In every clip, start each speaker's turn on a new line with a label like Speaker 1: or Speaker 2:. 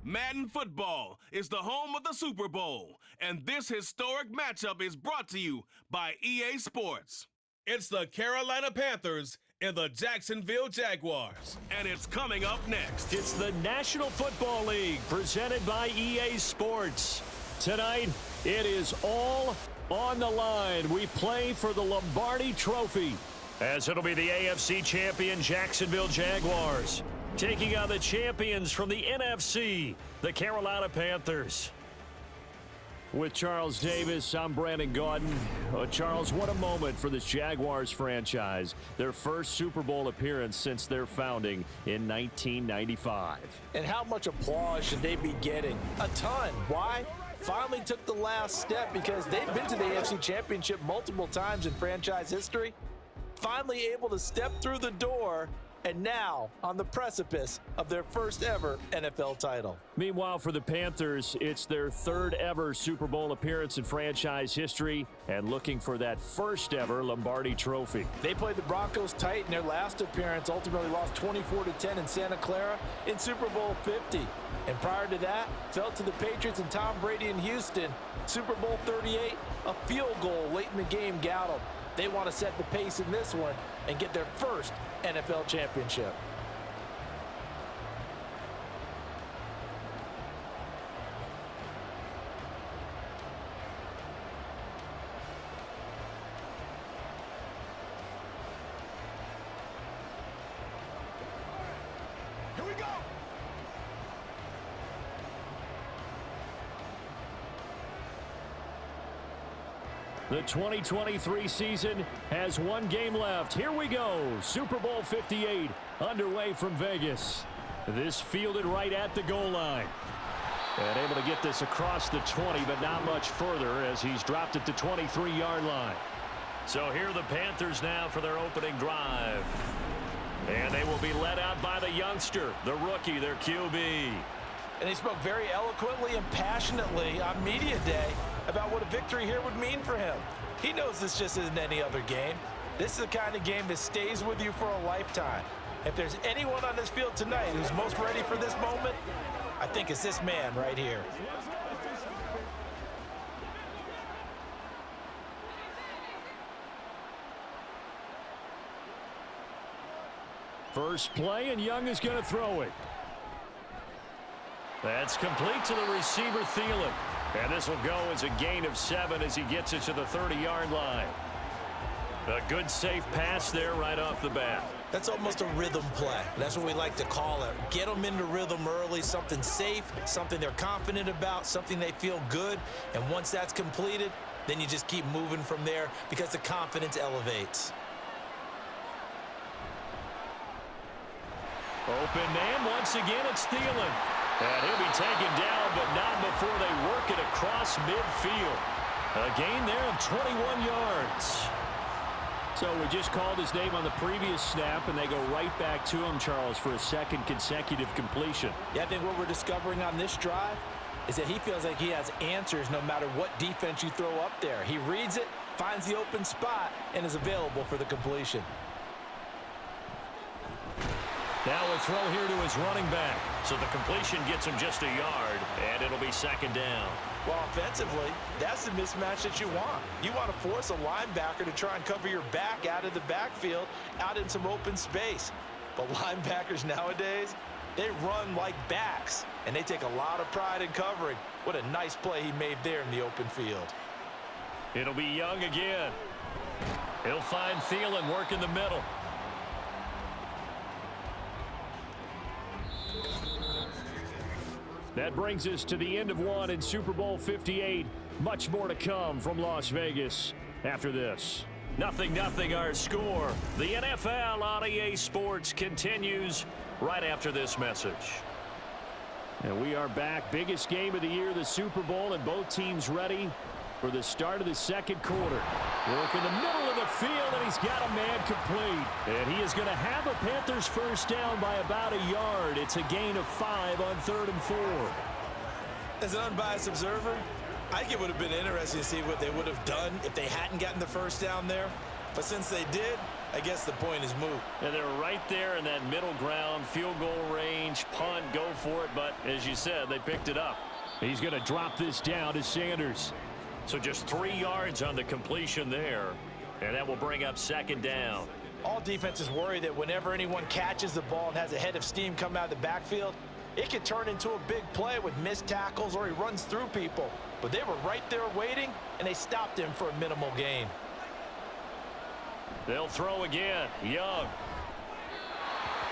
Speaker 1: Madden Football is the home of the Super Bowl, and this historic matchup is brought to you by EA Sports. It's the Carolina Panthers and the Jacksonville Jaguars, and it's coming up next.
Speaker 2: It's the National Football League presented by EA Sports. Tonight, it is all on the line. We play for the Lombardi Trophy, as it'll be the AFC champion Jacksonville Jaguars taking on the champions from the NFC, the Carolina Panthers. With Charles Davis, I'm Brandon Gaudin. Charles, what a moment for this Jaguars franchise. Their first Super Bowl appearance since their founding in 1995.
Speaker 3: And how much applause should they be getting? A ton. Why? Finally took the last step because they've been to the AFC Championship multiple times in franchise history. Finally able to step through the door, and now on the precipice of their first ever NFL title.
Speaker 2: Meanwhile, for the Panthers, it's their third ever Super Bowl appearance in franchise history and looking for that first ever Lombardi Trophy.
Speaker 3: They played the Broncos tight in their last appearance, ultimately lost 24-10 in Santa Clara in Super Bowl 50. And prior to that, fell to the Patriots and Tom Brady in Houston. Super Bowl 38, a field goal late in the game got them. They want to set the pace in this one and get their first NFL championship.
Speaker 4: Here we go.
Speaker 2: The 2023 season has one game left. Here we go. Super Bowl 58 underway from Vegas. This fielded right at the goal line. And able to get this across the 20, but not much further as he's dropped at the 23-yard line. So here are the Panthers now for their opening drive. And they will be led out by the youngster, the rookie, their QB.
Speaker 3: And he spoke very eloquently and passionately on media day about what a victory here would mean for him. He knows this just isn't any other game. This is the kind of game that stays with you for a lifetime. If there's anyone on this field tonight who's most ready for this moment, I think it's this man right here.
Speaker 2: First play, and Young is going to throw it. That's complete to the receiver, Thielen. And this will go as a gain of 7 as he gets it to the 30-yard line. A good, safe pass there right off the bat.
Speaker 3: That's almost a rhythm play. That's what we like to call it. Get them into rhythm early, something safe, something they're confident about, something they feel good. And once that's completed, then you just keep moving from there because the confidence elevates.
Speaker 2: Open man, once again, it's Thielen. And he'll be taken down, but not before they work it across midfield. A gain there of 21 yards. So we just called his name on the previous snap, and they go right back to him, Charles, for a second consecutive completion.
Speaker 3: Yeah, I think what we're discovering on this drive is that he feels like he has answers no matter what defense you throw up there. He reads it, finds the open spot, and is available for the completion.
Speaker 2: Now we'll throw here to his running back. So the completion gets him just a yard, and it'll be second down.
Speaker 3: Well, offensively, that's the mismatch that you want. You want to force a linebacker to try and cover your back out of the backfield, out in some open space. But linebackers nowadays, they run like backs, and they take a lot of pride in covering. What a nice play he made there in the open field.
Speaker 2: It'll be Young again. He'll find Thielen working the middle. That brings us to the end of one in Super Bowl 58. Much more to come from Las Vegas after this. 0-0 our score. The NFL on EA Sports continues right after this message. And we are back. Biggest game of the year, the Super Bowl, and both teams ready for the start of the second quarter. Work in the middle of the field, and he's got a man complete. And he is going to have a Panthers first down by about a yard. It's a gain of 5 on 3rd and 4.
Speaker 3: As an unbiased observer, I think it would have been interesting to see what they would have done if they hadn't gotten the first down there. But since they did, I guess the point is moot.
Speaker 2: And they're right there in that middle ground, field goal range, punt, didn't go for it, but as you said, they picked it up.
Speaker 4: He's going to drop this down to Sanders.
Speaker 2: So just 3 yards on the completion there, and that will bring up second down.
Speaker 3: All defenses worry that whenever anyone catches the ball and has a head of steam come out of the backfield, it can turn into a big play with missed tackles or he runs through people. But they were right there waiting, and they stopped him for a minimal gain.
Speaker 2: They'll throw again. Young.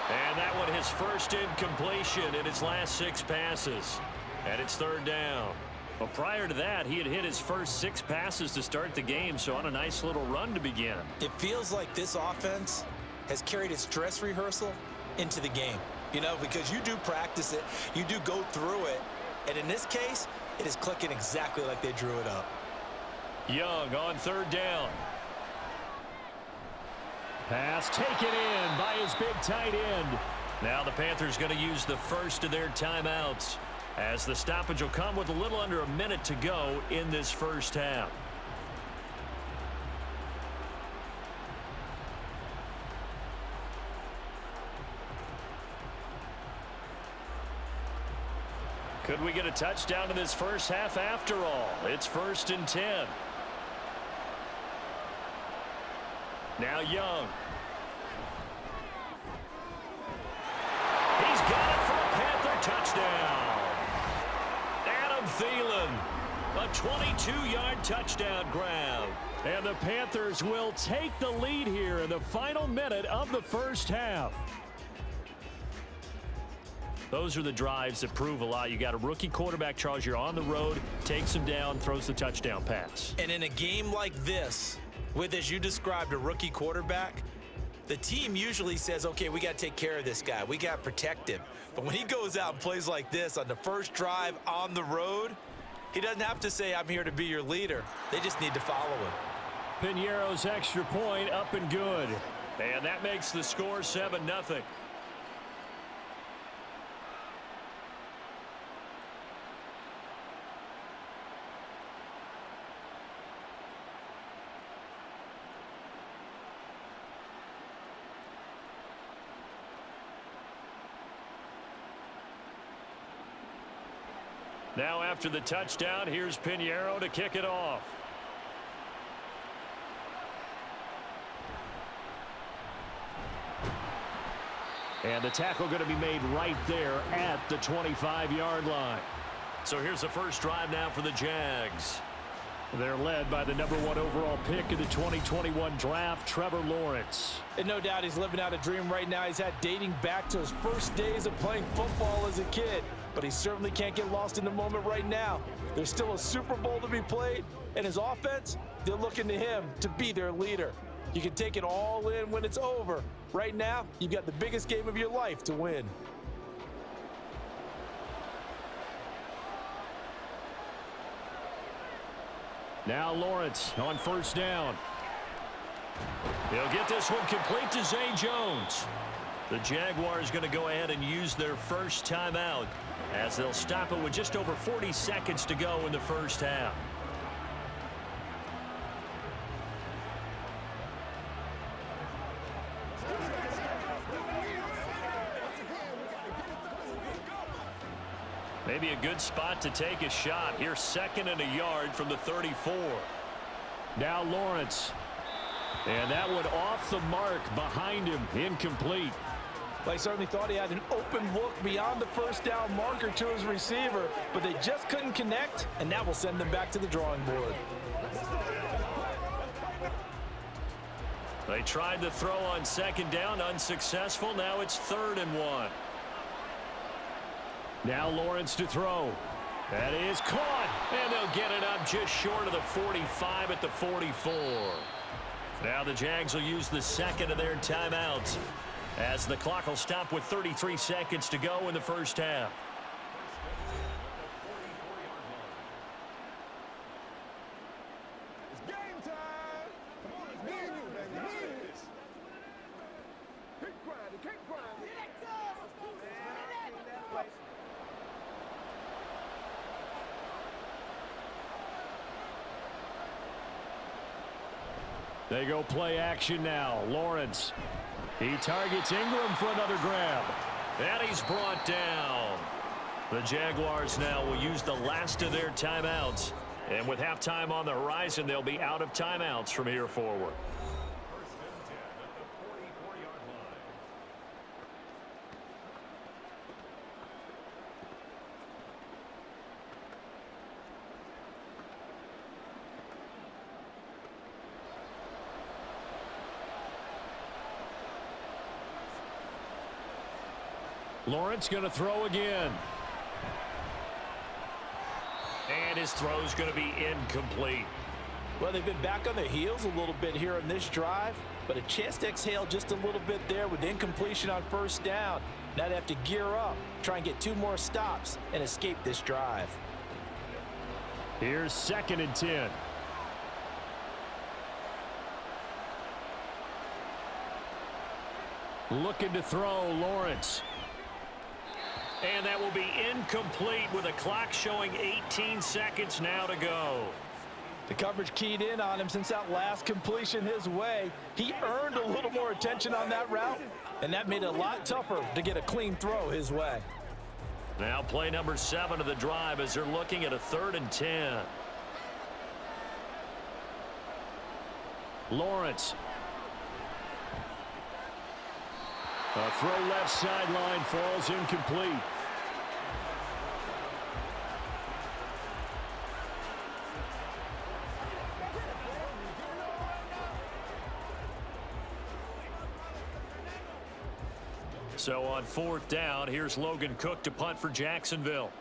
Speaker 2: And that one his first incompletion in his last 6 passes. And it's third down. Well, prior to that, he had hit his first 6 passes to start the game, so on a nice little run to begin.
Speaker 5: It feels like this offense has carried its dress rehearsal into the game. You know, because you do practice it, you do go through it, and in this case, it is clicking exactly like they drew it up.
Speaker 2: Young on third down.
Speaker 4: Pass taken in by his big tight end.
Speaker 2: Now the Panthers going to use the first of their timeouts, as the stoppage will come with a little under a minute to go in this first half. Could we get a touchdown in this first half after all? It's 1st and 10. Now Young. He's got it for a Panther touchdown. Adam Thielen, a 22-yard touchdown grab.
Speaker 4: And the Panthers will take the lead here in the final minute of the first half.
Speaker 2: Those are the drives that prove a lot. You got a rookie quarterback, Charles. You're on the road, takes him down, throws the touchdown pass.
Speaker 5: And in a game like this, with, as you described, a rookie quarterback, the team usually says, okay, we got to take care of this guy. We got to protect him. But when he goes out and plays like this on the first drive on the road, he doesn't have to say, I'm here to be your leader. They just need to follow him.
Speaker 4: Piñeiro's extra point up and good.
Speaker 2: And that makes the score 7-0. Now after the touchdown, here's Piñeiro to kick it off.
Speaker 4: And the tackle going to be made right there at the 25-yard line.
Speaker 2: So here's the first drive now for the Jags.
Speaker 4: They're led by the #1 overall pick in the 2021 draft, Trevor Lawrence.
Speaker 3: And no doubt he's living out a dream right now. He's had dating back to his first days of playing football as a kid. But he certainly can't get lost in the moment right now. There's still a Super Bowl to be played, and his offense, they're looking to him to be their leader. You can take it all in when it's over. Right now, you've got the biggest game of your life to win.
Speaker 4: Now Lawrence on first down.
Speaker 2: He'll get this one complete to Zay Jones. The Jaguars going to go ahead and use their first timeout, as they'll stop it with just over 40 seconds to go in the first half. Maybe a good spot to take a shot. Here, 2nd and a yard from the 34.
Speaker 4: Now Lawrence. And that one off the mark behind him, incomplete.
Speaker 3: They certainly thought he had an open look beyond the first down marker to his receiver, but they just couldn't connect, and that will send them back to the drawing board.
Speaker 2: They tried to throw on 2nd down, unsuccessful. Now it's 3rd and 1.
Speaker 4: Now Lawrence to throw. That is caught,
Speaker 2: and they'll get it up just short of the 45 at the 44. Now the Jags will use the 2nd of their timeouts, as the clock will stop with 33 seconds to go in the first half.
Speaker 6: It's game time. Come on, it's game, baby. Keep grinding, keep grinding.
Speaker 4: They go play action now. Lawrence. He targets Ingram for another grab.
Speaker 2: And he's brought down. The Jaguars now will use the last of their timeouts. And with halftime on the horizon, they'll be out of timeouts from here forward. Lawrence going to throw again. And his throw's going to be incomplete.
Speaker 3: Well, they've been back on their heels a little bit here on this drive, but a chance to exhale just a little bit there with incompletion on first down. Now they have to gear up, try and get 2 more stops, and escape this drive.
Speaker 2: Here's 2nd and 10. Looking to throw, Lawrence. And that will be incomplete with a clock showing 18 seconds now to go.
Speaker 3: The coverage keyed in on him since that last completion his way. He earned a little more attention on that route, and that made it a lot tougher to get a clean throw his way.
Speaker 2: Now play number 7 of the drive as they're looking at a 3rd and 10. Lawrence. A throw left sideline falls incomplete. So on 4th down, here's Logan Cook to punt for Jacksonville.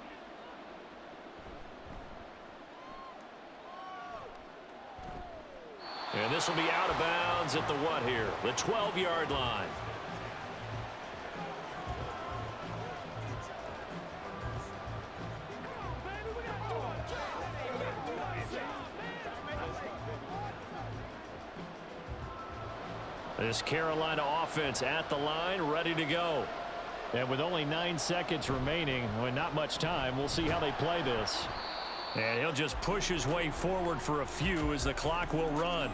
Speaker 2: And this will be out of bounds at the what here? The 12-yard line. This Carolina offense at the line, ready to go. And with only 9 seconds remaining, well, not much time, we'll see how they play this. And he'll just push his way forward for a few as the clock will run.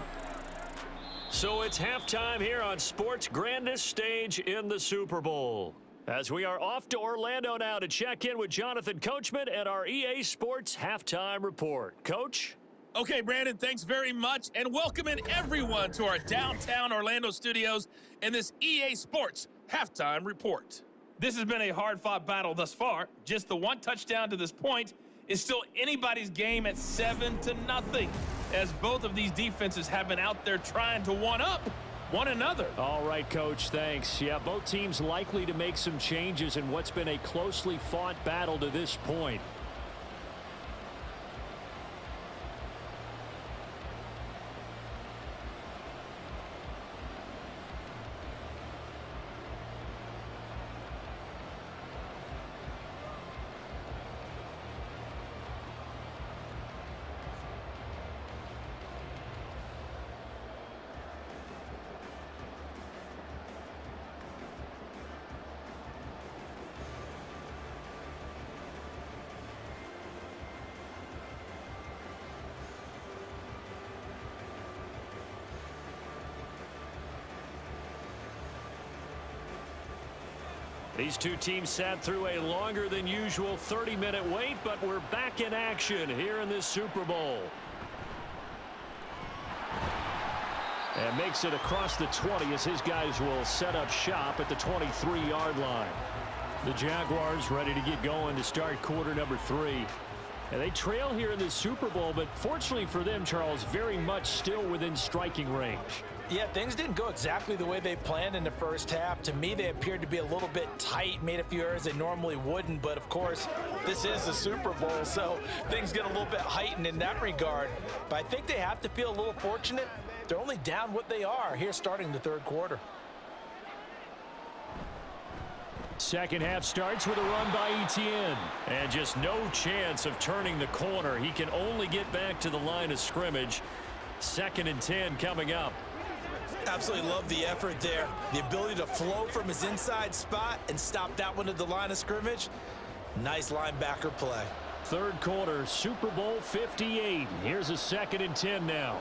Speaker 2: So it's halftime here on sports' grandest stage in the Super Bowl. As we are off to Orlando now to check in with Jonathan Coachman and our EA Sports Halftime Report. Coach?
Speaker 7: Okay, Brandon, thanks very much, and welcome in everyone to our downtown Orlando studios and this EA Sports Halftime Report. This has been a hard-fought battle thus far. Just the 1 touchdown to this point is still anybody's game at 7-0, as both of these defenses have been out there trying to one-up one another.
Speaker 2: All right, Coach, thanks. Yeah, both teams likely to make some changes in what's been a closely fought battle to this point. These two teams sat through a longer than usual 30-minute wait, but we're back in action here in this Super Bowl. And makes it across the 20 as his guys will set up shop at the 23-yard line. The Jaguars ready to get going to start quarter number 3. And they trail here in the Super Bowl, but fortunately for them, Charles, very much still within striking range.
Speaker 3: Yeah, things didn't go exactly the way they planned in the first half. To me, they appeared to be a little bit tight, made a few errors they normally wouldn't. But, of course, this is the Super Bowl, so things get a little bit heightened in that regard. But I think they have to feel a little fortunate. They're only down what they are here starting the third quarter.
Speaker 2: Second half starts with a run by Etienne. And just no chance of turning the corner. He can only get back to the line of scrimmage. 2nd and 10 coming up.
Speaker 5: Absolutely love the effort there. The ability to flow from his inside spot and stop that one at the line of scrimmage. Nice linebacker play.
Speaker 2: Third quarter, Super Bowl 58. Here's a 2nd and 10 now.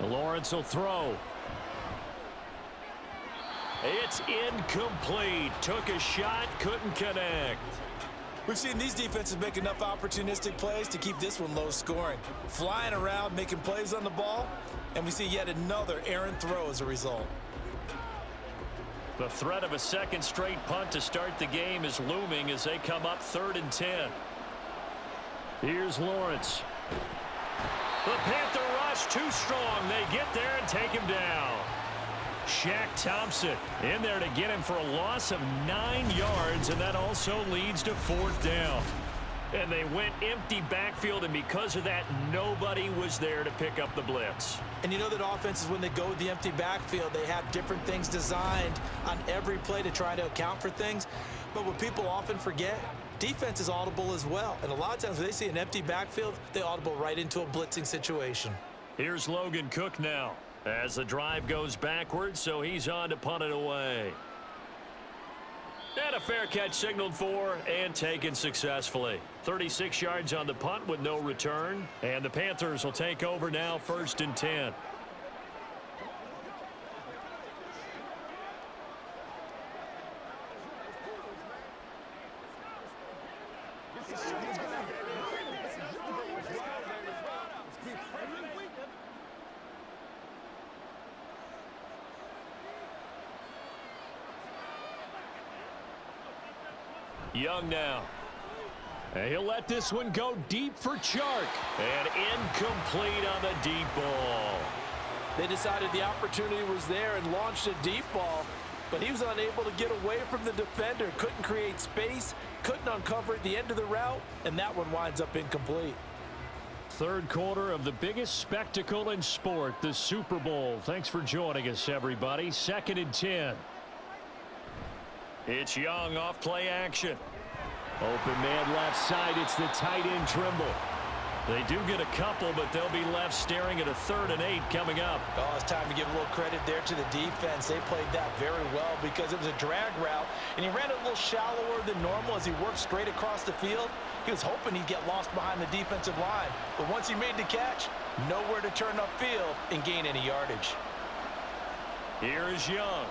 Speaker 2: Lawrence will throw. It's incomplete. Took a shot, couldn't connect.
Speaker 5: We've seen these defenses make enough opportunistic plays to keep this one low scoring. Flying around, making plays on the ball, and we see yet another errant throw as a result.
Speaker 2: The threat of a second straight punt to start the game is looming as they come up 3rd and 10. Here's Lawrence. The Panther rush too strong. They get there and take him down. Shaq Thompson in there to get him for a loss of 9 yards, and that also leads to 4th down. And they went empty backfield, and because of that, nobody was there to pick up the blitz.
Speaker 5: And you know that offenses, when they go with the empty backfield, they have different things designed on every play to try to account for things. But what people often forget, defense is audible as well. And a lot of times when they see an empty backfield, they audible right into a blitzing situation.
Speaker 2: Here's Logan Cook now as the drive goes backwards, so he's on to punt it away. And a fair catch signaled for and taken successfully. 36 yards on the punt with no return. And the Panthers will take over now 1st and 10. Young now. And he'll let this one go deep for Chark. And incomplete on the deep ball.
Speaker 3: They decided the opportunity was there and launched a deep ball, but he was unable to get away from the defender. Couldn't create space, couldn't uncover at the end of the route, and that one winds up incomplete.
Speaker 2: 3rd quarter of the biggest spectacle in sport, the Super Bowl. Thanks for joining us, everybody. 2nd and 10. It's Young off play action. Open man left side. It's the tight end Trimble. They do get a couple, but they'll be left staring at a 3rd and 8 coming up.
Speaker 5: Oh, it's time to give a little credit there to the defense. They played that very well because it was a drag route, and he ran it a little shallower than normal as he worked straight across the field. He was hoping he'd get lost behind the defensive line, but once he made the catch, nowhere to turn upfield and gain any yardage.
Speaker 2: Here is Young.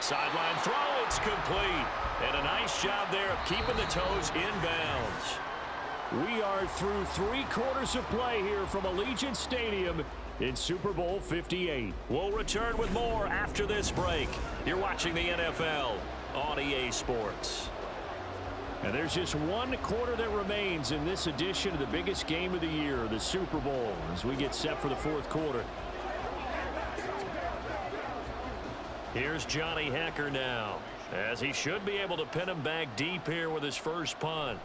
Speaker 2: Sideline throw, it's complete. And a nice job there of keeping the toes inbounds. We are through 3 quarters of play here from Allegiant Stadium in Super Bowl 58. We'll return with more after this break. You're watching the NFL on EA Sports. And there's just 1 quarter that remains in this edition of the biggest game of the year, the Super Bowl, as we get set for the 4th quarter. Here's Johnny Hecker now, as he should be able to pin him back deep here with his first punt.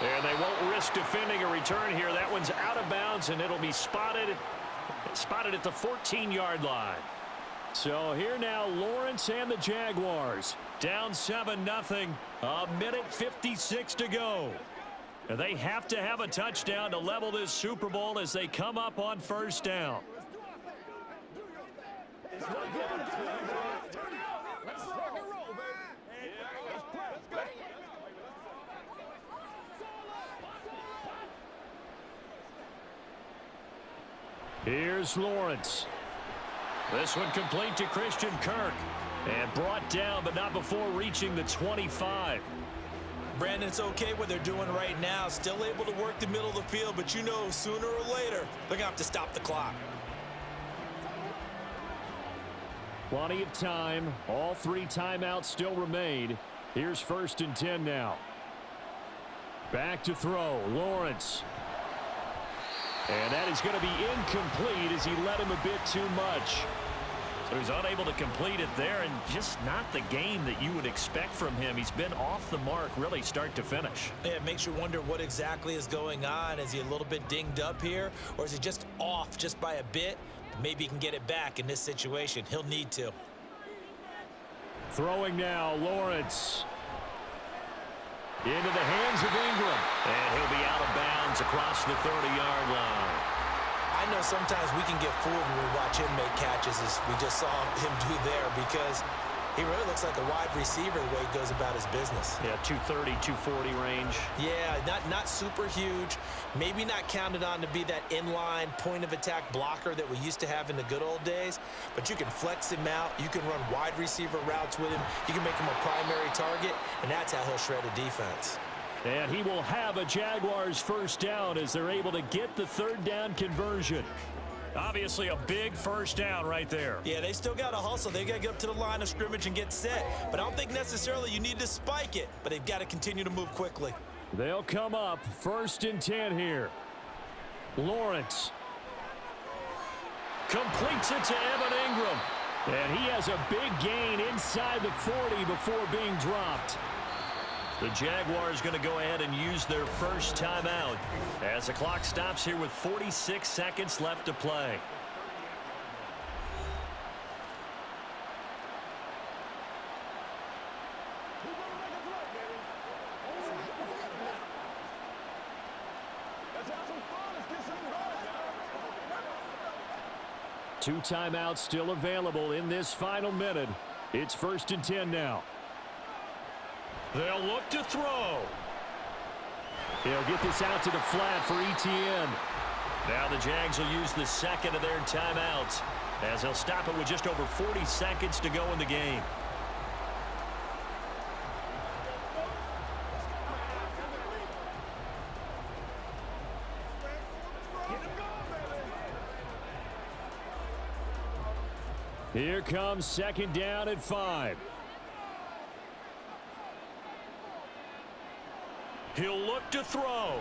Speaker 2: And they won't risk defending a return here. That one's out of bounds, and it'll be spotted at the 14-yard line. So here now, Lawrence and the Jaguars down 7-0. A minute 56 to go. And they have to have a touchdown to level this Super Bowl as they come up on 1st down. Here's Lawrence. This one complete to Christian Kirk. And brought down, but not before reaching the 25.
Speaker 5: Brandon, it's okay what they're doing right now. Still able to work the middle of the field, but you know sooner or later they're going to have to stop the clock.
Speaker 2: Plenty of time. All 3 timeouts still remain. Here's 1st and 10 now. Back to throw. Lawrence. And that is going to be incomplete as he led him a bit too much. So he's unable to complete it there, and just not the game that you would expect from him. He's been off the mark really start to finish.
Speaker 5: Yeah, it makes you wonder what exactly is going on. Is he a little bit dinged up here, or is he just off just by a bit? Maybe he can get it back in this situation. He'll need to.
Speaker 2: Throwing now, Lawrence. Into the hands of Ingram. And he'll be out of bounds across the 30-yard line.
Speaker 5: I know sometimes we can get fooled when we watch him make catches, as we just saw him do there, because He really looks like a wide receiver the way he goes about his business.
Speaker 2: Yeah, 230, 240 range.
Speaker 5: Yeah, not super huge. Maybe not counted on to be that inline point-of-attack blocker that we used to have in the good old days, but you can flex him out. You can run wide receiver routes with him. You can make him a primary target, and that's how he'll shred a defense.
Speaker 2: And he will have a Jaguars first down as they're able to get the third down conversion. Obviously a big first down right there.
Speaker 5: Yeah, they still got to hustle. They got to get up to the line of scrimmage and get set. But I don't think necessarily you need to spike it, but they've got to continue to move quickly.
Speaker 2: They'll come up 1st and 10 here. Lawrence completes it to Evan Ingram. And he has a big gain inside the 40 before being dropped. The Jaguars going to go ahead and use their first timeout as the clock stops here with 46 seconds left to play. Two timeouts still available in this final minute. It's 1st and 10 now. They'll look to throw. He'll get this out to the flat for ETN. Now the Jags will use the second of their timeouts as they'll stop it with just over 40 seconds to go in the game. Here comes 2nd down at 5. He'll look to throw.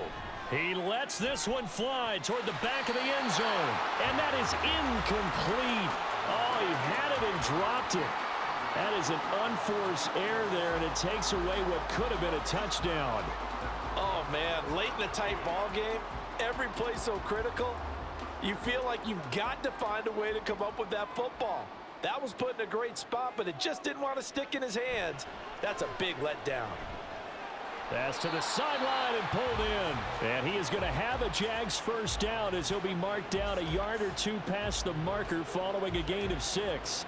Speaker 2: He lets this one fly toward the back of the end zone. And that is incomplete. Oh, he had it and dropped it. That is an unforced error there, and it takes away what could have been a touchdown.
Speaker 3: Oh, man, late in a tight ball game, every play so critical, you feel like you've got to find a way to come up with that football. That was put in a great spot, but it just didn't want to stick in his hands. That's a big letdown.
Speaker 2: Pass to the sideline and pulled in. And he is going to have a Jags first down as he'll be marked down a yard or two past the marker following a gain of 6.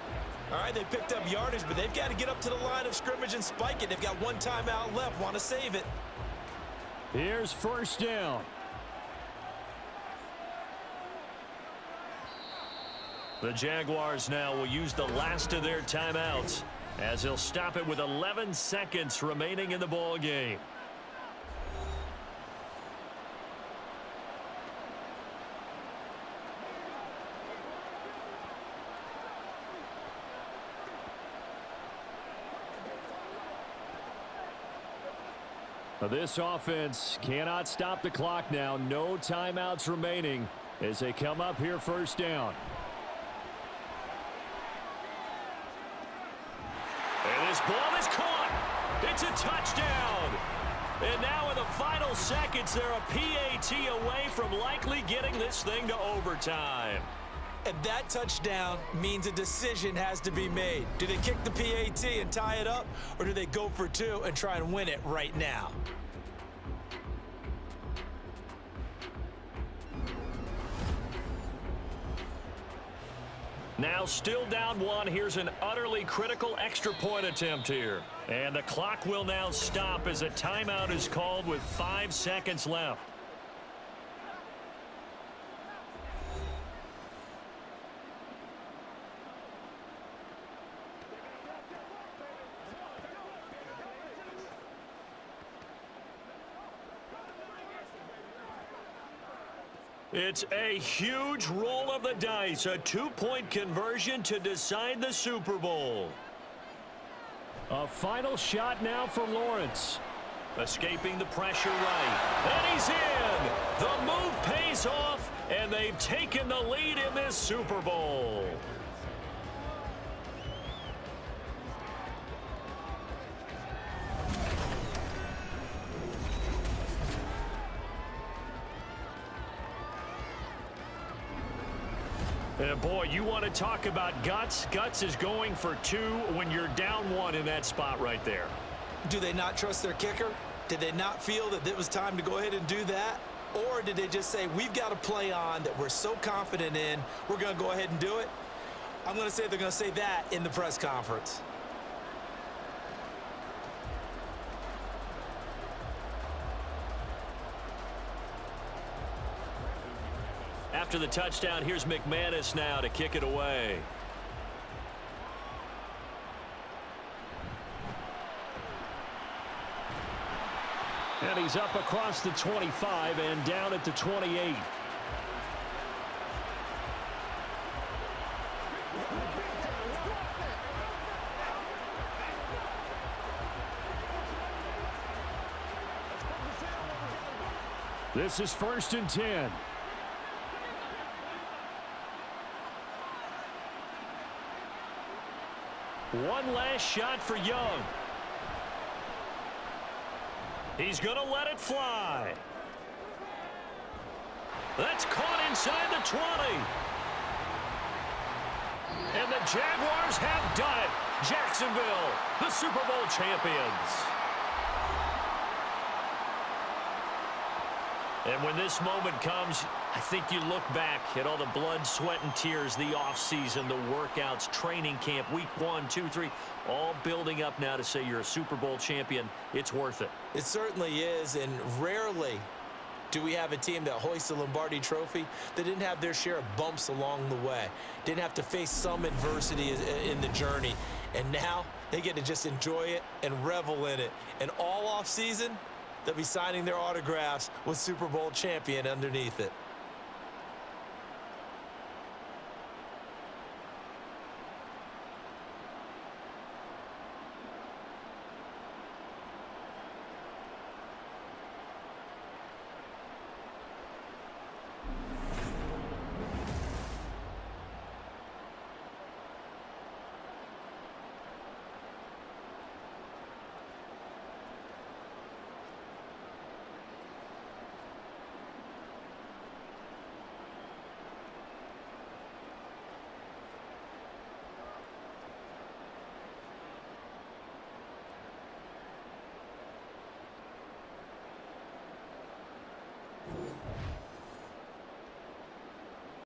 Speaker 5: All right, they picked up yardage, but they've got to get up to the line of scrimmage and spike it. They've got one timeout left, want to save it.
Speaker 2: Here's 1st down. The Jaguars now will use the last of their timeouts as they'll stop it with 11 seconds remaining in the ball game. This offense cannot stop the clock now. No timeouts remaining as they come up here 1st down. And this ball is caught. It's a touchdown. And now in the final seconds, they're a PAT away from likely getting this thing to overtime.
Speaker 5: And that touchdown means a decision has to be made. Do they kick the PAT and tie it up, or do they go for 2 and try and win it right now?
Speaker 2: Now still down 1. Here's an utterly critical extra point attempt here. And the clock will now stop as a timeout is called with 5 seconds left. It's a huge roll of the dice, a 2-point conversion to decide the Super Bowl. A final shot now for Lawrence. Escaping the pressure right. And he's in. The move pays off, and they've taken the lead in this Super Bowl. And boy, you want to talk about guts. Guts is going for 2 when you're down 1 in that spot right there.
Speaker 5: Do they not trust their kicker? Did they not feel that it was time to go ahead and do that? Or did they just say, we've got a play on that we're so confident in, we're going to go ahead and do it? I'm going to say they're going to say that in the press conference.
Speaker 2: After the touchdown, here's McManus now to kick it away. And he's up across the 25 and down at the 28. This is 1st and 10. One last shot for Young. He's going to let it fly. That's caught inside the 20. And the Jaguars have done it. Jacksonville, the Super Bowl champions. And when this moment comes, I think you look back at all the blood, sweat, and tears, the offseason, the workouts, training camp, week 1, 2, 3, all building up now to say you're a Super Bowl champion. It's worth it.
Speaker 5: It certainly is, and rarely do we have a team that hoists the Lombardi Trophy that didn't have their share of bumps along the way, didn't have to face some adversity in the journey, and now they get to just enjoy it and revel in it. And all offseason, they'll be signing their autographs with Super Bowl champion underneath it.